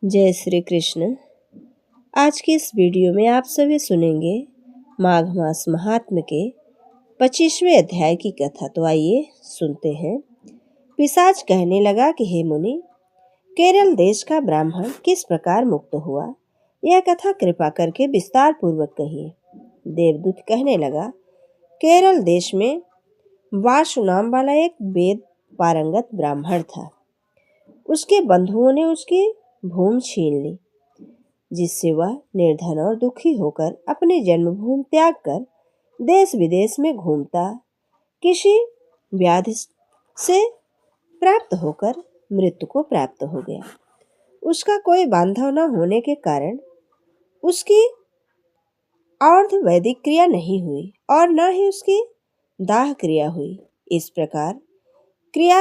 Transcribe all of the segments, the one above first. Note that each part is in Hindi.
जय श्री कृष्ण। आज की इस वीडियो में आप सभी सुनेंगे माघ मास महात्म्य के 25वें अध्याय की कथा। तो आइए सुनते हैं। पिशाच कहने लगा कि हे मुनि, केरल देश का ब्राह्मण किस प्रकार मुक्त हुआ, यह कथा कृपा करके विस्तार पूर्वक कहिए। देवदूत कहने लगा, केरल देश में वासु नाम वाला एक वेद पारंगत ब्राह्मण था। उसके बंधुओं ने उसकी भूमि छीन ली, जिससे वह निर्धन और दुखी होकर अपनी जन्मभूमि त्याग कर देश विदेश में घूमता, किसी व्याधि से प्राप्त होकर मृत्यु को प्राप्त हो गया। उसका कोई बांधव न होने के कारण उसकी अर्ध वैदिक क्रिया नहीं हुई और न ही उसकी दाह क्रिया हुई। इस प्रकार क्रिया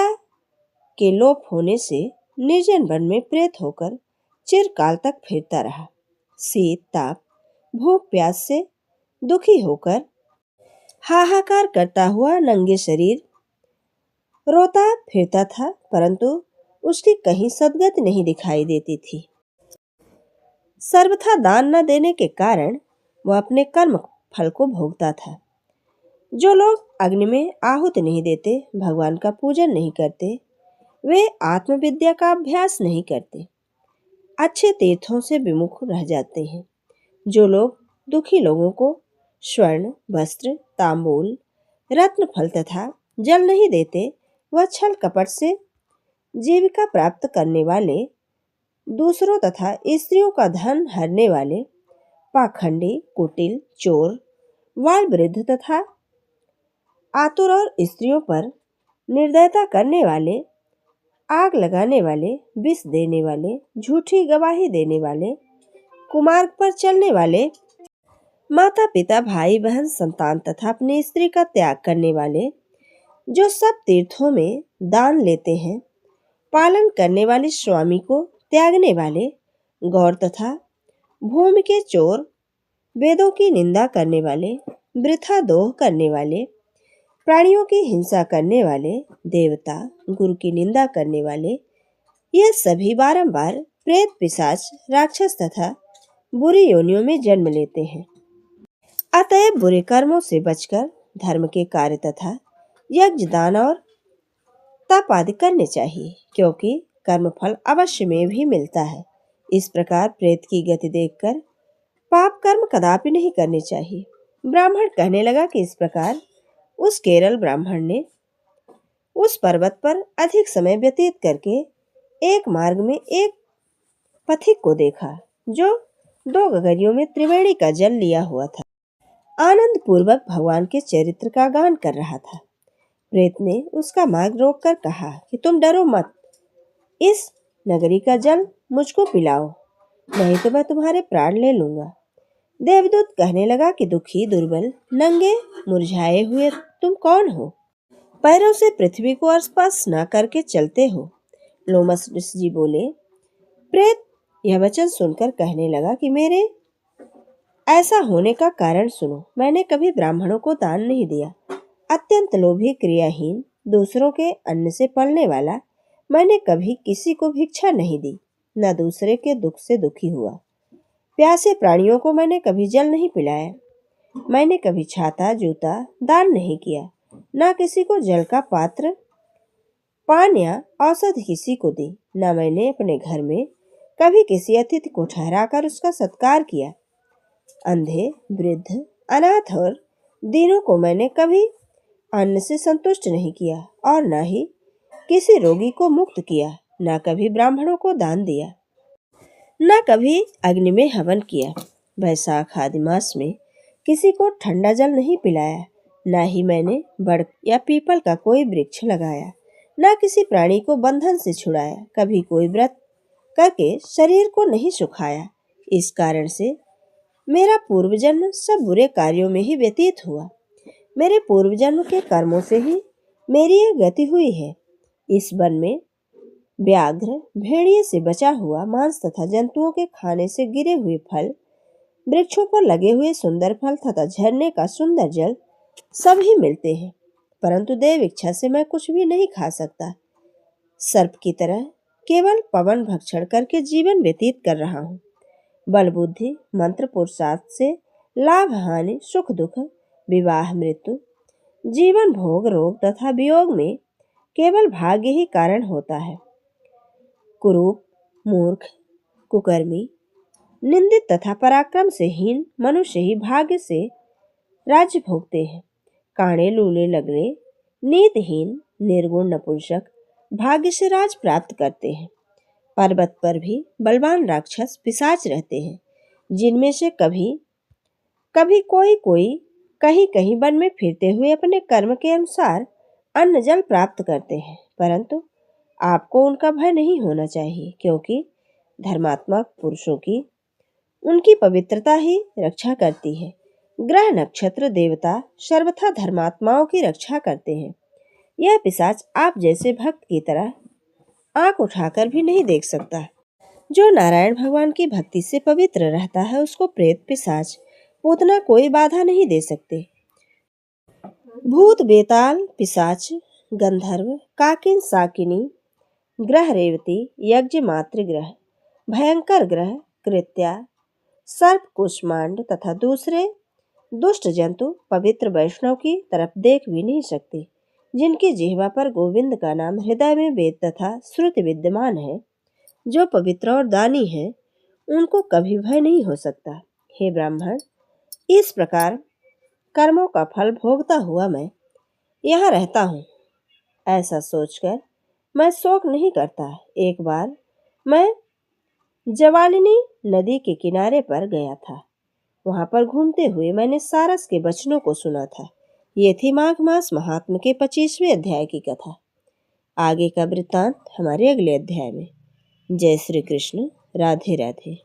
के लोप होने से निर्जन वन में प्रेत होकर चिरकाल तक फिरता रहा। शीत ताप भूख प्यास से दुखी होकर हाहाकार करता हुआ नंगे शरीर रोता फिरता था, परंतु उसकी कहीं सदगति नहीं दिखाई देती थी। सर्वथा दान न देने के कारण वह अपने कर्म फल को भोगता था। जो लोग अग्नि में आहुति नहीं देते, भगवान का पूजन नहीं करते, वे आत्मविद्या का अभ्यास नहीं करते, अच्छे तीर्थों से विमुख रह जाते हैं। जो लोग दुखी लोगों को स्वर्ण वस्त्र तांबूल रत्न फल तथा जल नहीं देते, वह छल कपट से जीविका प्राप्त करने वाले, दूसरों तथा स्त्रियों का धन हरने वाले, पाखंडी कुटिल चोर वाल वृद्ध तथा आतुर और स्त्रियों पर निर्दयता करने वाले, आग लगाने वाले, विष देने वाले, झूठी गवाही देने वाले, कुमार्ग पर चलने वाले, माता पिता भाई बहन संतान तथा अपनी स्त्री का त्याग करने वाले, जो सब तीर्थों में दान लेते हैं, पालन करने वाले स्वामी को त्यागने वाले, गौर तथा भूमि के चोर, वेदों की निंदा करने वाले, वृथा दोह करने वाले, प्राणियों की हिंसा करने वाले, देवता गुरु की निंदा करने वाले, ये सभी बारंबार प्रेत पिशाच राक्षस तथा बुरी योनियों में जन्म लेते हैं। अतएव बुरे कर्मों से बचकर धर्म के कार्य तथा यज्ञ दान और तप आदि करने चाहिए, क्योंकि कर्म फल अवश्य में भी मिलता है। इस प्रकार प्रेत की गति देखकर पाप कर्म कदापि नहीं करने चाहिए। ब्राह्मण कहने लगा कि इस प्रकार उस केरल ब्राह्मण ने उस पर्वत पर अधिक समय व्यतीत करके एक मार्ग में एक पथिक को देखा, जो 2 गगरियों में त्रिवेणी का जल लिया हुआ था। आनंद पूर्वक भगवान के चरित्र का गान कर रहा था। प्रेत ने उसका मार्ग रोककर कहा कि तुम डरो मत, इस नगरी का जल मुझको पिलाओ, नहीं तो मैं तुम्हारे प्राण ले लूंगा। देवदूत कहने लगा कि दुखी दुर्बल नंगे मुरझाए हुए तुम कौन हो? पैरों से पृथ्वी को स्पर्श न करके चलते हो। लोमस ऋषि बोले। प्रेत यह वचन सुनकर कहने लगा कि मेरे ऐसा होने का कारण सुनो। मैंने कभी ब्राह्मणों को दान नहीं दिया, अत्यंत लोभी क्रियाहीन, दूसरों के अन्न से पलने वाला, मैंने कभी किसी को भिक्षा नहीं दी, न दूसरे के दुख से दुखी हुआ। प्यासे प्राणियों को मैंने कभी जल नहीं पिलाया, मैंने कभी छाता जूता दान नहीं किया, न किसी को जल का पात्र पान या औषधि किसी को दी, न मैंने अपने घर में कभी किसी अतिथि को ठहराकर उसका सत्कार किया। अंधे वृद्ध अनाथ और दीनों को मैंने कभी अन्न से संतुष्ट नहीं किया और न ही किसी रोगी को मुक्त किया, न कभी ब्राह्मणों को दान दिया, न कभी अग्नि में हवन किया। वैशाख आदि मास में किसी को ठंडा जल नहीं पिलाया, न ही मैंने बड़ या पीपल का कोई वृक्ष लगाया, न किसी प्राणी को बंधन से छुड़ाया, कभी कोई व्रत करके शरीर को नहीं सुखाया। इस कारण से मेरा पूर्व जन्म सब बुरे कार्यों में ही व्यतीत हुआ। मेरे पूर्व जन्म के कर्मों से ही मेरी यह गति हुई है। इस वन में व्याघ्र भेड़िए से बचा हुआ मांस तथा जंतुओं के खाने से गिरे हुए फल, वृक्षों पर लगे हुए सुंदर फल तथा झरने का सुंदर जल सभी मिलते हैं, परंतु देव इच्छा से मैं कुछ भी नहीं खा सकता। सर्प की तरह केवल पवन भक्षण करके जीवन व्यतीत कर रहा हूँ। बल बुद्धि मंत्र पुरुषार्थ से लाभ हानि सुख दुख विवाह मृत्यु जीवन भोग रोग तथा वियोग में केवल भाग्य ही कारण होता है। कुरूप मूर्ख कुकर्मी निंदित तथा पराक्रम से हीन मनुष्य ही भाग्य से राज्य भोगते हैं। काणे लूले लगले नीतिहीन निर्गुण नपुंसक भाग्य से राज प्राप्त करते हैं। पर्वत पर भी बलवान राक्षस पिशाच रहते हैं, जिनमें से कभी कभी कोई कहीं कहीं वन में फिरते हुए अपने कर्म के अनुसार अन्न जल प्राप्त करते हैं, परंतु आपको उनका भय नहीं होना चाहिए, क्योंकि धर्मात्मक पुरुषों की उनकी पवित्रता ही रक्षा करती है। ग्रह नक्षत्र देवता सर्वथा धर्मात्माओं की रक्षा करते हैं। यह पिशाच आप जैसे भक्त की तरह आंख उठाकर भी नहीं देख सकता। जो नारायण भगवान की भक्ति से पवित्र रहता है, उसको प्रेत पिशाच पूतना कोई बाधा नहीं दे सकते। भूत बेताल पिशाच गंधर्व काकिन साकिनी ग्रह रेवती यज्ञ मातृ ग्रह भयंकर ग्रह कृत्या सर्प कुष्मांड तथा दूसरे दुष्ट जंतु पवित्र वैष्णव की तरफ देख भी नहीं सकते। जिनकी जिह्वा पर गोविंद का नाम हृदय में वेद तथा श्रुति विद्यमान है, जो पवित्र और दानी है, उनको कभी भय नहीं हो सकता। हे ब्राह्मण, इस प्रकार कर्मों का फल भोगता हुआ मैं यहाँ रहता हूँ, ऐसा सोचकर मैं शोक नहीं करता। एक बार मैं जवालिनी नदी के किनारे पर गया था। वहां पर घूमते हुए मैंने सारस के वचनों को सुना था। ये थी माघ मास महात्म के 25वें अध्याय की कथा। आगे का वृत्तांत हमारे अगले अध्याय में। जय श्री कृष्ण। राधे राधे।